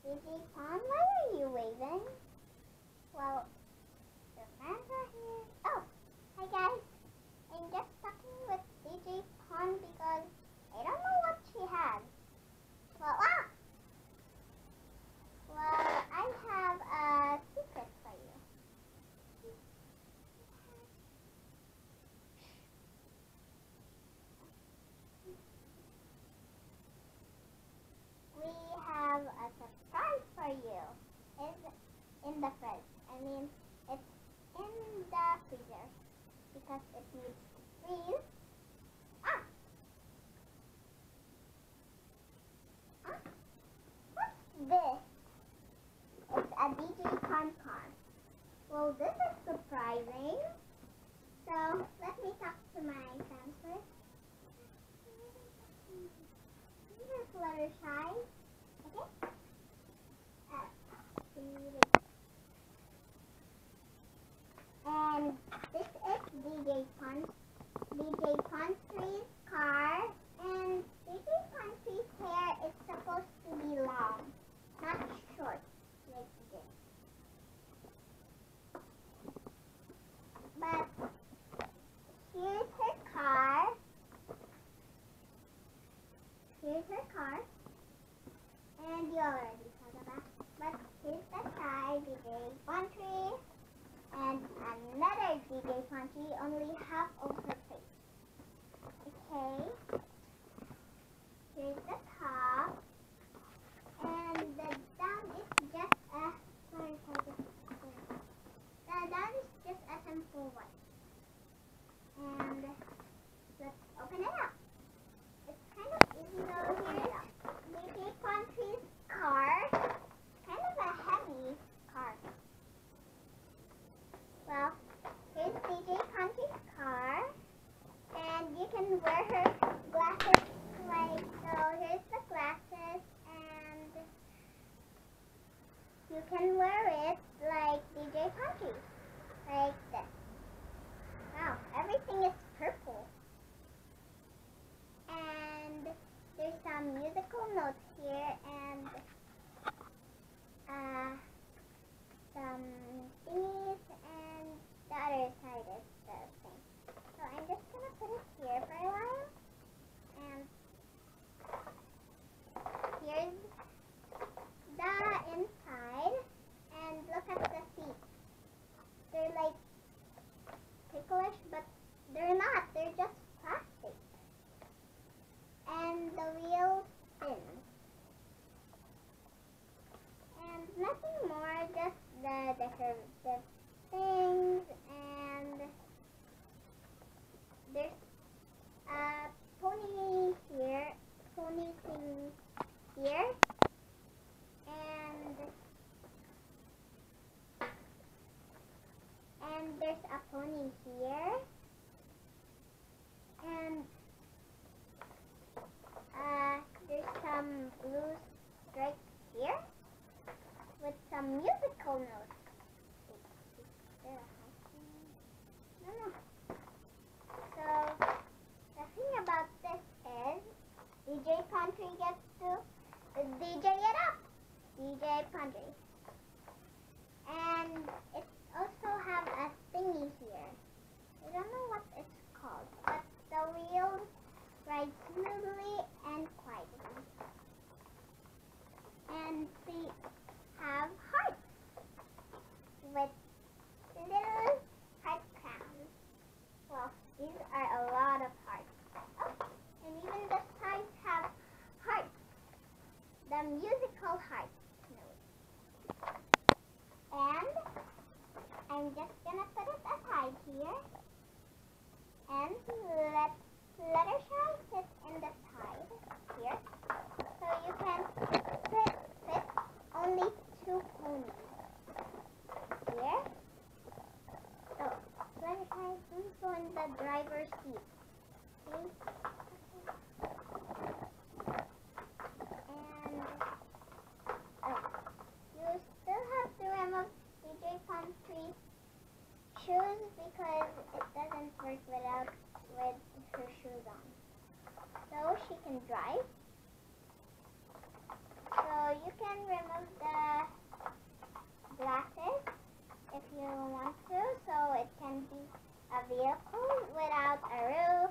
DJ Pond, why are you waving? Well, the fans are here. Oh, hi guys. I'm just talking with DJ Pond because I don't know what she has. Well, I have a secret for you. We have a surprise for you. It's in the fridge. It's in the freezer because it needs to freeze. Ah! What's this? It's a DJ Con. Well, this is surprising. So, let me talk to my fans first. Here's Fluttershy. Okay? And this is DJ Country's car. And DJ Country's hair is supposed to be long, not short like this. But here's her car. And you already saw the back. But here's the side, DJ Country. And another DJ Country, only half of her face. Okay. Here's the top. And the down is just a the down is just a simple white. And let's open it up. It's kind of easy though. Here's DJ Country's car. Kind of a heavy car. Well, here's DJ Country's car. And you can wear her glasses like so. Here's the glasses, and you can wear it like DJ Country, like this. Wow, everything is purple. And there's some musical notes here, and some thingies, and the other side is the same. So I'm just gonna put it here for a while. And here's the inside. And look at the seats. They're like ticklish, but they're not. They're just plastic. And the wheel spins. And nothing more, just the decorative things. And there's a pony thing here, and there's a pony here, and there's some blue stripes here with some musical notes. No. So the thing about this is DJ Country gets to DJ it up. DJ Country. And it also have a thingy here. I don't know what it's called, but the wheels ride smoothly and quietly. And they have hearts with little heart crowns. Well, these are a lot of hearts. Oh, and even the sides have hearts. The musical hearts. And I'm just gonna put it aside here. And let Fluttershy sit in the side here. So you can fit only 2 ponies here. So Fluttershy, please go in the driver's seat. Okay? And you still have to remove DJ Country's shoes because it doesn't work with her shoes on. So she can drive. So you can remove the glasses if you want to, so it can be a vehicle without a roof.